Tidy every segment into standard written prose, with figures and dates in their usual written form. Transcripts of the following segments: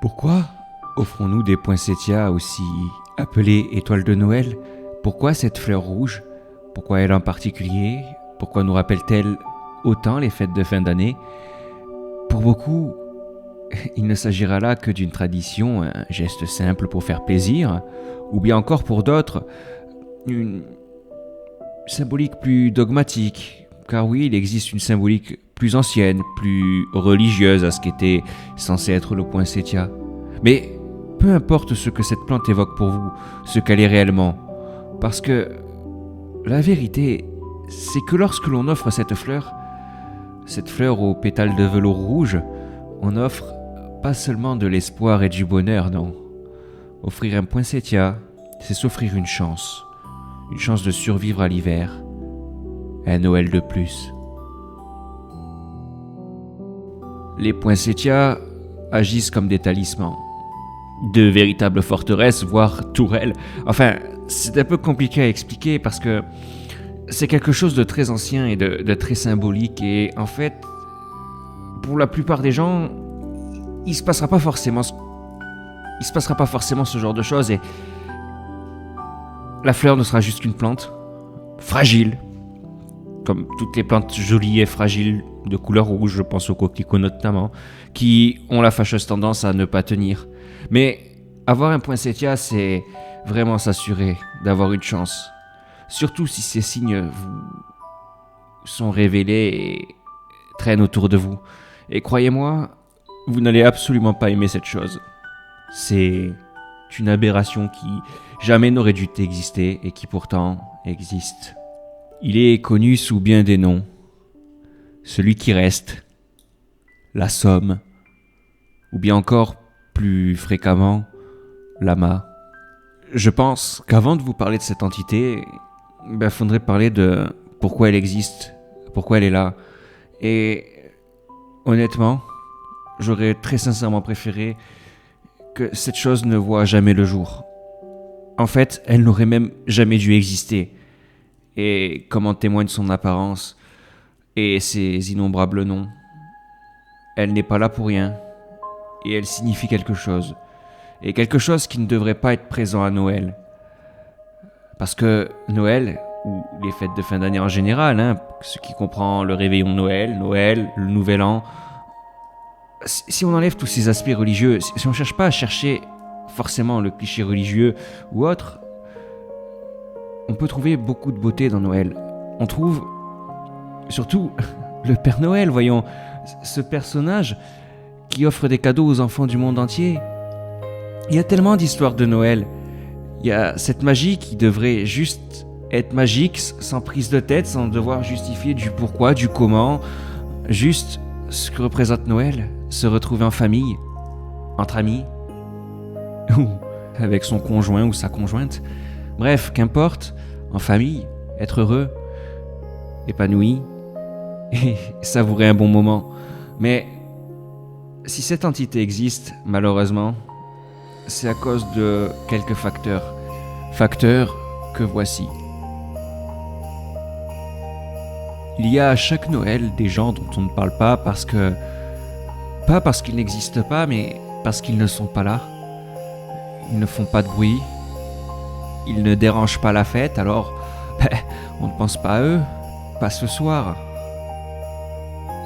Pourquoi offrons-nous des poinsettias aussi appelées étoiles de Noël? Pourquoi cette fleur rouge? Pourquoi elle en particulier? Pourquoi nous rappelle-t-elle autant les fêtes de fin d'année? Pour beaucoup, il ne s'agira là que d'une tradition, un geste simple pour faire plaisir, ou bien encore pour d'autres, une symbolique plus dogmatique. Car oui, il existe une symbolique plus ancienne, plus religieuse à ce qu'était censé être le poinsettia. Mais peu importe ce que cette plante évoque pour vous, ce qu'elle est réellement, parce que la vérité, c'est que lorsque l'on offre cette fleur aux pétales de velours rouge, on offre pas seulement de l'espoir et du bonheur, non. Offrir un poinsettia, c'est s'offrir une chance de survivre à l'hiver, un Noël de plus. Les poinsettias agissent comme des talismans, de véritables forteresses, voire tourelles. Enfin, c'est un peu compliqué à expliquer parce que c'est quelque chose de très ancien et de très symbolique. Et en fait, pour la plupart des gens, il se passera pas forcément ce genre de choses. Et la fleur ne sera juste qu'une plante, fragile, comme toutes les plantes jolies et fragiles de couleur rouge, je pense aux coquelicots notamment, qui ont la fâcheuse tendance à ne pas tenir. Mais avoir un poinsettia, c'est vraiment s'assurer d'avoir une chance. Surtout si ces signes vous sont révélés et traînent autour de vous. Et croyez-moi, vous n'allez absolument pas aimer cette chose. C'est une aberration qui jamais n'aurait dû exister et qui pourtant existe. Il est connu sous bien des noms. Celui qui reste, la somme, ou bien encore plus fréquemment, l'amas. Je pense qu'avant de vous parler de cette entité, faudrait parler de pourquoi elle existe, pourquoi elle est là. Et honnêtement, j'aurais très sincèrement préféré que cette chose ne voie jamais le jour. En fait, elle n'aurait même jamais dû exister. Et comme en témoigne son apparence et ses innombrables noms, elle n'est pas là pour rien. Et elle signifie quelque chose. Et quelque chose qui ne devrait pas être présent à Noël. Parce que Noël, ou les fêtes de fin d'année en général, ce qui comprend le réveillon de Noël, le Nouvel An, si on enlève tous ces aspects religieux, si on ne cherche pas à chercher forcément le cliché religieux ou autre, on peut trouver beaucoup de beauté dans Noël. On trouve surtout le Père Noël, voyons, ce personnage qui offre des cadeaux aux enfants du monde entier. Il y a tellement d'histoires de Noël. Il y a cette magie qui devrait juste être magique, sans prise de tête, sans devoir justifier du pourquoi, du comment. Juste ce que représente Noël, se retrouver en famille, entre amis, ou avec son conjoint ou sa conjointe. Bref, qu'importe, en famille, être heureux, épanoui, et savourer un bon moment. Mais si cette entité existe, malheureusement, c'est à cause de quelques facteurs. Facteurs que voici. Il y a à chaque Noël des gens dont on ne parle pas pas parce qu'ils n'existent pas, mais parce qu'ils ne sont pas là. Ils ne font pas de bruit. Ils ne dérangent pas la fête, alors on ne pense pas à eux, pas ce soir.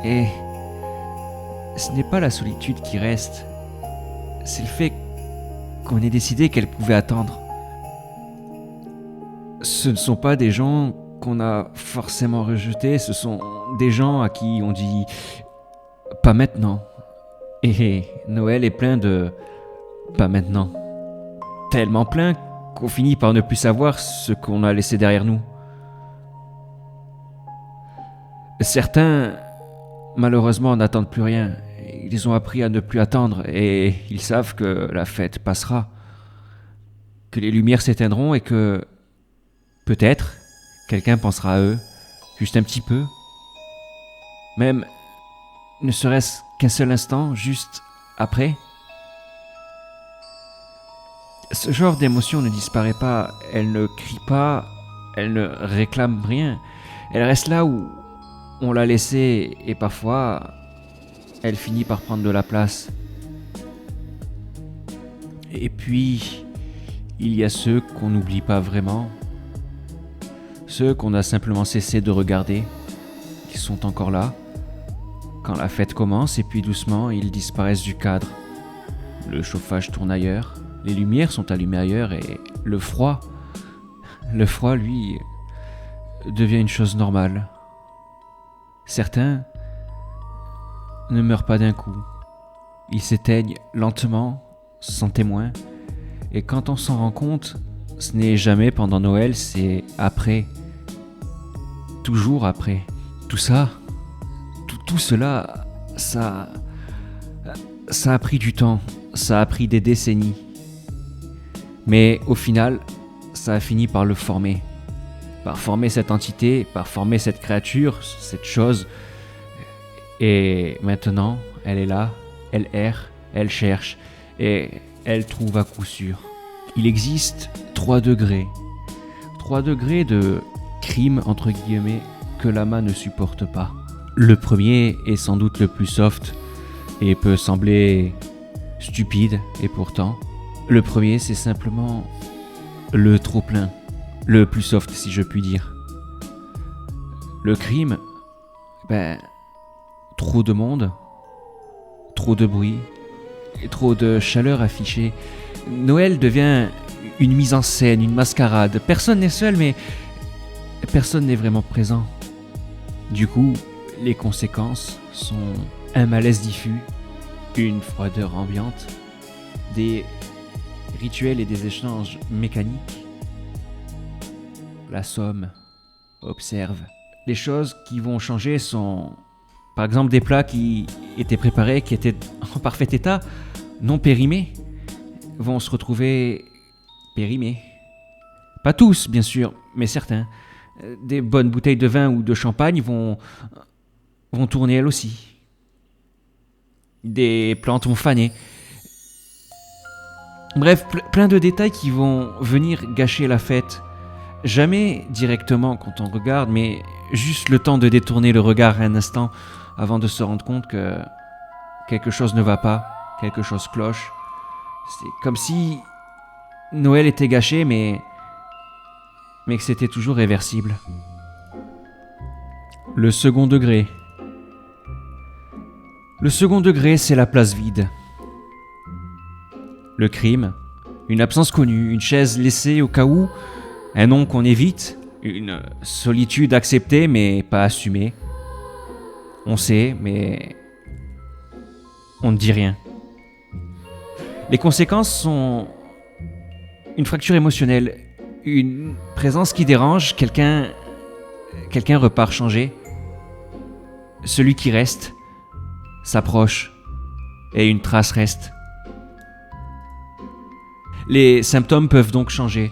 Et ce n'est pas la solitude qui reste, c'est le fait qu'on ait décidé qu'elle pouvait attendre. Ce ne sont pas des gens qu'on a forcément rejetés, ce sont des gens à qui on dit « pas maintenant ». Et Noël est plein de « pas maintenant ». Tellement plein qu'on finit par ne plus savoir ce qu'on a laissé derrière nous. Certains, malheureusement, n'attendent plus rien. Ils ont appris à ne plus attendre et ils savent que la fête passera, que les lumières s'éteindront et que peut-être quelqu'un pensera à eux, juste un petit peu, même ne serait-ce qu'un seul instant, juste après. Ce genre d'émotion ne disparaît pas, elle ne crie pas, elle ne réclame rien. Elle reste là où on l'a laissée et parfois elle finit par prendre de la place. Et puis, il y a ceux qu'on n'oublie pas vraiment, ceux qu'on a simplement cessé de regarder, qui sont encore là, quand la fête commence et puis doucement ils disparaissent du cadre. Le chauffage tourne ailleurs, les lumières sont allumées ailleurs et le froid, lui, devient une chose normale. Certains ne meurent pas d'un coup. Ils s'éteignent lentement, sans témoin, et quand on s'en rend compte, ce n'est jamais pendant Noël, c'est après. Toujours après. Tout ça, tout cela, ça a pris du temps, ça a pris des décennies. Mais au final, ça a fini par le former. Par former cette entité, par former cette créature, cette chose. Et maintenant, elle est là, elle erre, elle cherche, et elle trouve à coup sûr. Il existe 3 degrés. 3 degrés de crime, entre guillemets, que l'AMA ne supporte pas. Le premier est sans doute le plus soft et peut sembler stupide, et pourtant, le premier c'est simplement le trop-plein, le plus soft si je puis dire. Le crime, trop de monde, trop de bruit, et trop de chaleur affichée. Noël devient une mise en scène, une mascarade. Personne n'est seul, mais personne n'est vraiment présent. Du coup, les conséquences sont un malaise diffus, une froideur ambiante, des rituels et des échanges mécaniques. La somme observe. Les choses qui vont changer sont, par exemple, des plats qui étaient préparés, qui étaient en parfait état, non périmés, vont se retrouver périmés. Pas tous, bien sûr, mais certains. Des bonnes bouteilles de vin ou de champagne vont tourner elles aussi. Des plantes vont faner. Bref, plein de détails qui vont venir gâcher la fête. Jamais directement quand on regarde, mais juste le temps de détourner le regard un instant avant de se rendre compte que quelque chose ne va pas, quelque chose cloche. C'est comme si Noël était gâché, mais que c'était toujours réversible. Le second degré. Le second degré, c'est la place vide. Le crime, une absence connue, une chaise laissée au cas où, un nom qu'on évite, une solitude acceptée mais pas assumée. On sait, mais on ne dit rien. Les conséquences sont une fracture émotionnelle, une présence qui dérange, quelqu'un repart changé. Celui qui reste s'approche et une trace reste. Les symptômes peuvent donc changer.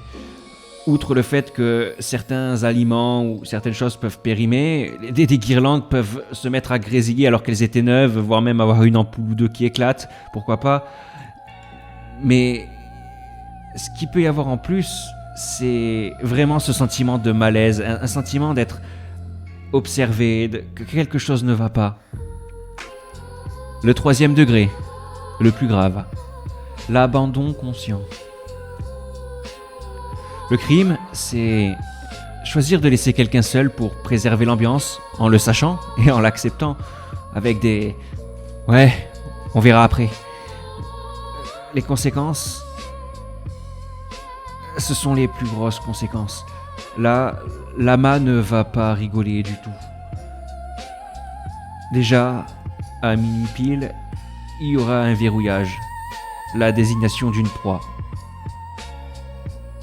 Outre le fait que certains aliments ou certaines choses peuvent périmer, des guirlandes peuvent se mettre à grésiller alors qu'elles étaient neuves, voire même avoir une ampoule ou deux qui éclate, pourquoi pas. Mais ce qu'il peut y avoir en plus, c'est vraiment ce sentiment de malaise, un sentiment d'être observé, que quelque chose ne va pas. Le troisième degré, le plus grave, l'abandon conscient. Le crime, c'est choisir de laisser quelqu'un seul pour préserver l'ambiance, en le sachant et en l'acceptant, avec des « ouais, on verra après ». Les conséquences, ce sont les plus grosses conséquences. Là, l'AMA ne va pas rigoler du tout. Déjà, à minuit pile, il y aura un verrouillage, la désignation d'une proie.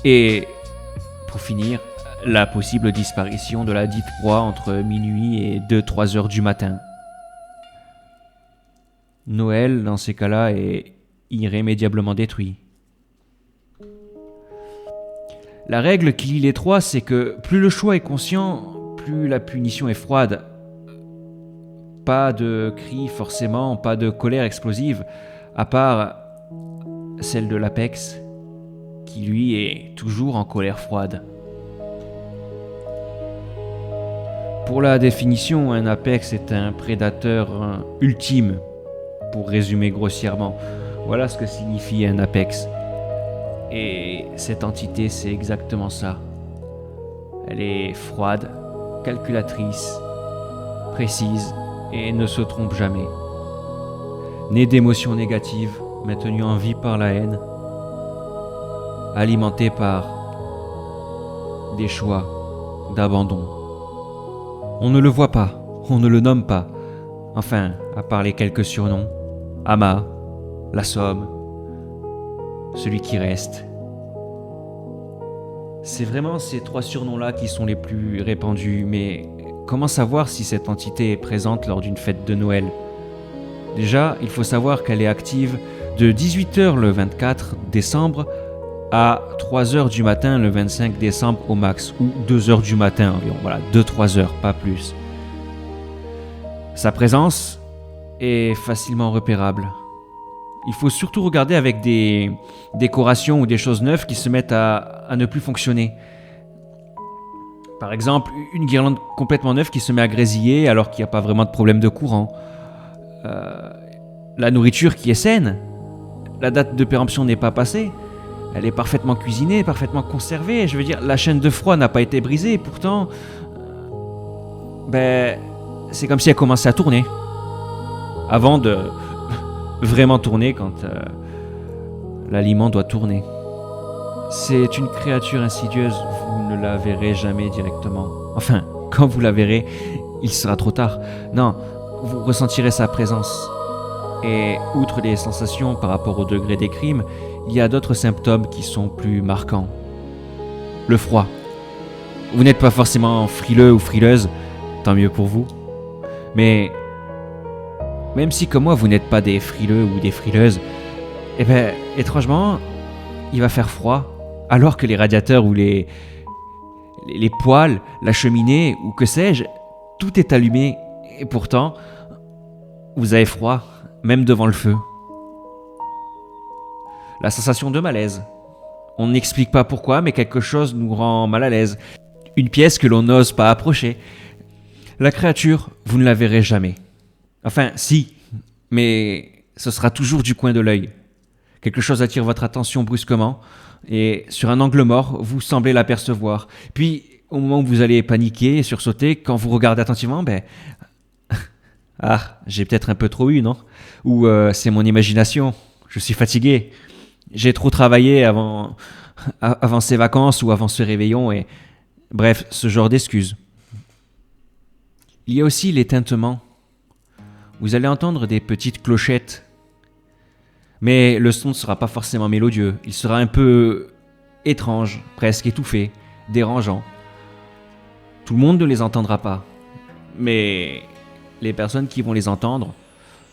Et pour finir, la possible disparition de la dite proie entre minuit et 2-3 heures du matin. Noël, dans ces cas-là, est irrémédiablement détruit. La règle qui lie les trois, c'est que plus le choix est conscient, plus la punition est froide. Pas de cris forcément, pas de colère explosive, à part celle de l'apex, qui lui est toujours en colère froide. Pour la définition, un apex est un prédateur ultime, pour résumer grossièrement. Voilà ce que signifie un apex. Et cette entité, c'est exactement ça. Elle est froide, calculatrice, précise et ne se trompe jamais. Née d'émotions négatives, maintenue en vie par la haine, alimentée par des choix d'abandon. On ne le voit pas, on ne le nomme pas. Enfin, à part les quelques surnoms. Ama, la Somme, celui qui reste. C'est vraiment ces 3 surnoms-là qui sont les plus répandus, mais comment savoir si cette entité est présente lors d'une fête de Noël ? Déjà, il faut savoir qu'elle est active de 18h le 24 décembre à 3h du matin le 25 décembre au max, ou 2h du matin environ, voilà, 2-3 heures, pas plus. Sa présence est facilement repérable. Il faut surtout regarder avec des décorations ou des choses neuves qui se mettent à ne plus fonctionner. Par exemple, une guirlande complètement neuve qui se met à grésiller alors qu'il n'y a pas vraiment de problème de courant. La nourriture qui est saine. La date de péremption n'est pas passée. Elle est parfaitement cuisinée, parfaitement conservée. Je veux dire, la chaîne de froid n'a pas été brisée. Et pourtant, c'est comme si elle commençait à tourner. Avant de vraiment tourner quand l'aliment doit tourner. C'est une créature insidieuse, vous ne la verrez jamais directement. Enfin, quand vous la verrez, il sera trop tard. Non, vous ressentirez sa présence. Et outre les sensations par rapport au degré des crimes, il y a d'autres symptômes qui sont plus marquants. Le froid. Vous n'êtes pas forcément frileux ou frileuse, tant mieux pour vous. Mais même si comme moi vous n'êtes pas des frileux ou des frileuses, étrangement, il va faire froid, alors que les radiateurs ou les poêles, la cheminée ou que sais-je, tout est allumé. Et pourtant, vous avez froid, même devant le feu. La sensation de malaise. On n'explique pas pourquoi, mais quelque chose nous rend mal à l'aise. Une pièce que l'on n'ose pas approcher. La créature, vous ne la verrez jamais. Enfin, si, mais ce sera toujours du coin de l'œil. Quelque chose attire votre attention brusquement, et sur un angle mort, vous semblez l'apercevoir. Puis, au moment où vous allez paniquer et sursauter, quand vous regardez attentivement, ah, j'ai peut-être un peu trop eu, non ? Ou c'est mon imagination, je suis fatigué. J'ai trop travaillé avant ces vacances ou avant ce réveillon, et bref, ce genre d'excuses. Il y a aussi les tintements. Vous allez entendre des petites clochettes. Mais le son ne sera pas forcément mélodieux. Il sera un peu étrange, presque étouffé, dérangeant. Tout le monde ne les entendra pas. Mais les personnes qui vont les entendre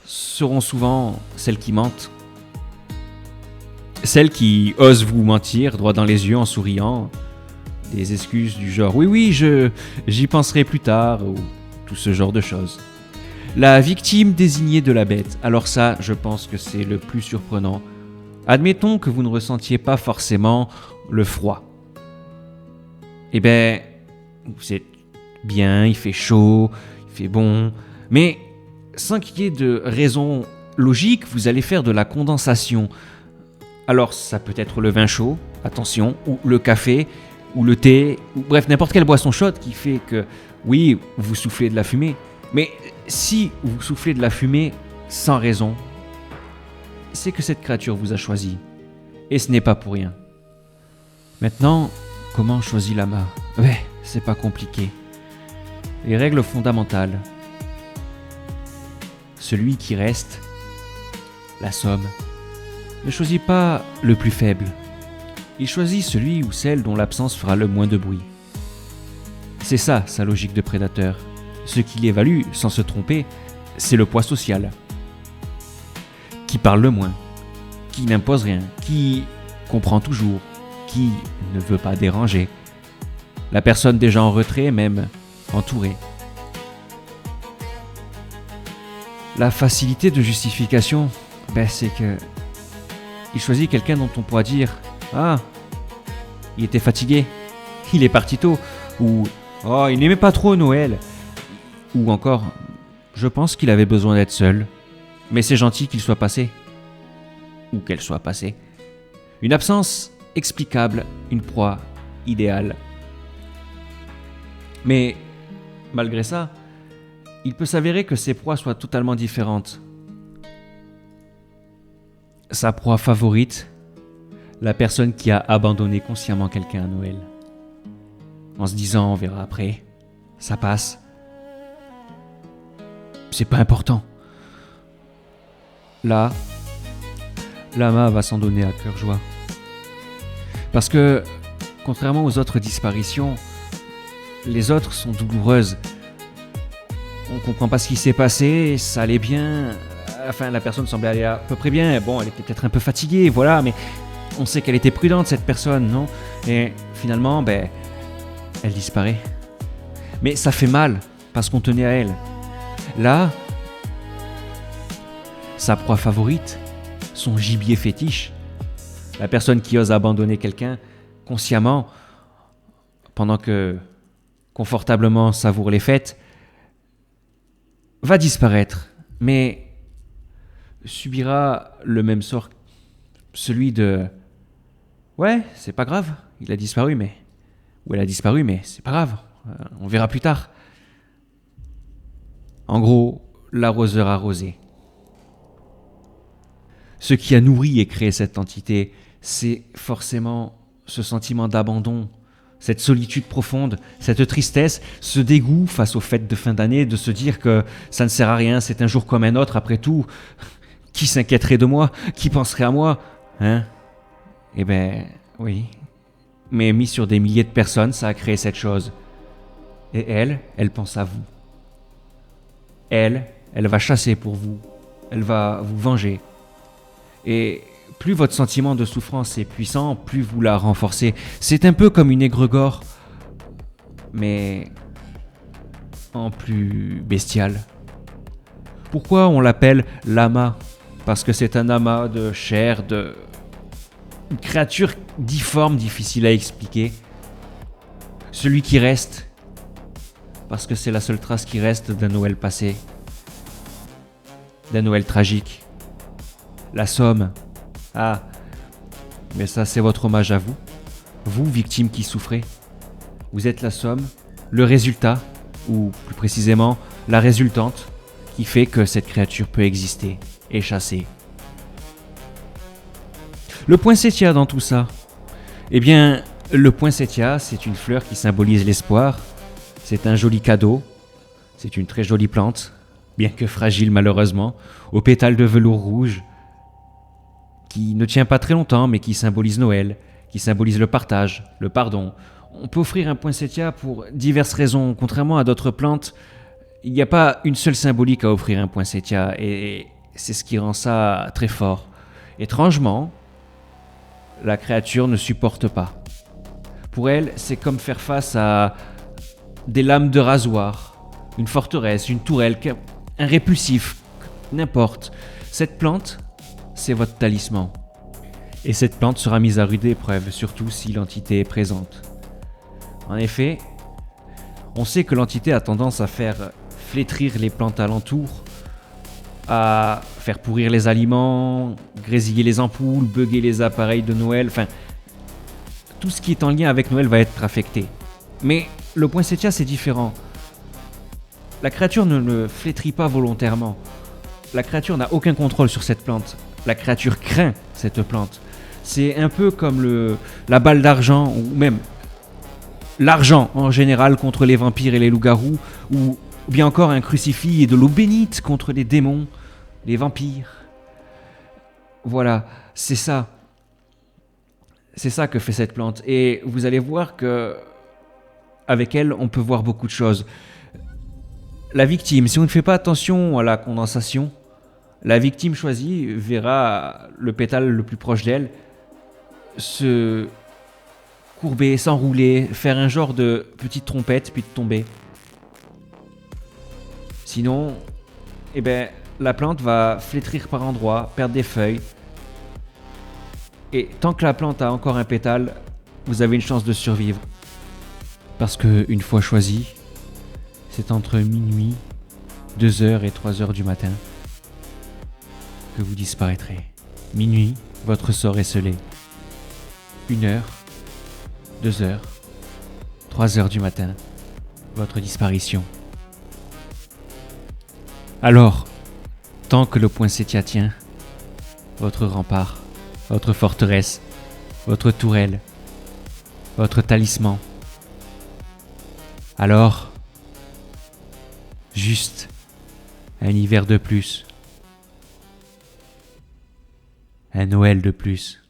seront souvent celles qui mentent. Celles qui osent vous mentir droit dans les yeux en souriant. Des excuses du genre « Oui, j'y penserai plus tard » ou tout ce genre de choses. La victime désignée de la bête. Alors ça, je pense que c'est le plus surprenant. Admettons que vous ne ressentiez pas forcément le froid. Vous êtes bien, il fait chaud, il fait bon, mais sans qu'il y ait de raison logique, vous allez faire de la condensation. Alors ça peut être le vin chaud, attention, ou le café, ou le thé, ou bref, n'importe quelle boisson chaude qui fait que, oui, vous soufflez de la fumée. Mais si vous soufflez de la fumée sans raison, c'est que cette créature vous a choisi. Et ce n'est pas pour rien. Maintenant, comment choisit l'ama ? C'est pas compliqué. Les règles fondamentales. Celui qui reste, la somme, ne choisit pas le plus faible. Il choisit celui ou celle dont l'absence fera le moins de bruit. C'est ça, sa logique de prédateur. Ce qu'il évalue, sans se tromper, c'est le poids social. Qui parle le moins, qui n'impose rien, qui comprend toujours, qui ne veut pas déranger. La personne déjà en retrait, même entourée. La facilité de justification, c'est que il choisit quelqu'un dont on pourra dire « Ah, il était fatigué, il est parti tôt » ou « Oh, il n'aimait pas trop Noël » ou encore « Je pense qu'il avait besoin d'être seul, mais c'est gentil qu'il soit passé. » Ou qu'elle soit passée. Une absence explicable, une proie idéale. Mais malgré ça, il peut s'avérer que ces proies soient totalement différentes. Sa proie favorite, la personne qui a abandonné consciemment quelqu'un à Noël. En se disant, on verra après, ça passe. C'est pas important. Là, Lama va s'en donner à cœur joie. Parce que, contrairement aux autres disparitions, les autres sont douloureuses. On comprend pas ce qui s'est passé, ça allait bien. Enfin, la personne semblait aller à peu près bien. Bon, elle était peut-être un peu fatiguée, voilà, mais on sait qu'elle était prudente, cette personne, non? Et finalement, elle disparaît. Mais ça fait mal, parce qu'on tenait à elle. Là, sa proie favorite, son gibier fétiche, la personne qui ose abandonner quelqu'un consciemment, pendant que confortablement savoure les fêtes, va disparaître, mais subira le même sort, celui de « Ouais, c'est pas grave, il a disparu, mais... » ou « Elle a disparu, mais c'est pas grave, on verra plus tard. » En gros, l'arroseur arrosé. Ce qui a nourri et créé cette entité, c'est forcément ce sentiment d'abandon, cette solitude profonde, cette tristesse, ce dégoût face aux fêtes de fin d'année, de se dire que ça ne sert à rien, c'est un jour comme un autre, après tout. Qui s'inquiéterait de moi? Qui penserait à moi? Hein? Eh ben, oui. Mais mis sur des milliers de personnes, ça a créé cette chose. Et elle pense à vous. Elle va chasser pour vous. Elle va vous venger. Et plus votre sentiment de souffrance est puissant, plus vous la renforcez. C'est un peu comme une égrégore, mais en plus bestial. Pourquoi on l'appelle lama? Parce que c'est un amas de chair, une créature difforme, difficile à expliquer. Celui qui reste, parce que c'est la seule trace qui reste d'un Noël passé, d'un Noël tragique. La somme. Ah, mais ça c'est votre hommage à vous. Vous, victime qui souffrez. Vous êtes la somme, le résultat, ou plus précisément, la résultante, qui fait que cette créature peut exister et chasser. Le poinsettia dans tout ça. Eh bien, le poinsettia, c'est une fleur qui symbolise l'espoir. C'est un joli cadeau. C'est une très jolie plante, bien que fragile malheureusement, aux pétales de velours rouge, qui ne tient pas très longtemps, mais qui symbolise Noël, qui symbolise le partage, le pardon. On peut offrir un poinsettia pour diverses raisons. Contrairement à d'autres plantes, il n'y a pas une seule symbolique à offrir un poinsettia, et c'est ce qui rend ça très fort. Étrangement, la créature ne supporte pas. Pour elle, c'est comme faire face à des lames de rasoir, une forteresse, une tourelle, un répulsif, n'importe. Cette plante, c'est votre talisman. Et cette plante sera mise à rude épreuve, surtout si l'entité est présente. En effet, on sait que l'entité a tendance à faire flétrir les plantes alentour, à faire pourrir les aliments, grésiller les ampoules, bugger les appareils de Noël, enfin, tout ce qui est en lien avec Noël va être affecté. Mais le poinsettia, c'est différent. La créature ne le flétrit pas volontairement. La créature n'a aucun contrôle sur cette plante. La créature craint cette plante. C'est un peu comme la balle d'argent, ou même l'argent en général contre les vampires et les loups-garous, ou bien encore un crucifix et de l'eau bénite contre les démons, les vampires. Voilà, c'est ça. C'est ça que fait cette plante. Et vous allez voir que avec elle, on peut voir beaucoup de choses. La victime, si on ne fait pas attention à la condensation, la victime choisie verra le pétale le plus proche d'elle se courber, s'enrouler, faire un genre de petite trompette, puis de tomber. Sinon, la plante va flétrir par endroits, perdre des feuilles. Et tant que la plante a encore un pétale, vous avez une chance de survivre. Parce que une fois choisie, c'est entre minuit, 2h et 3h du matin que vous disparaîtrez. Minuit, votre sort est scellé. 1 heure, 2 heures, 3 heures du matin, votre disparition. Alors, tant que le poinsettia tient, votre rempart, votre forteresse, votre tourelle, votre talisman. Alors, juste un hiver de plus, un Noël de plus.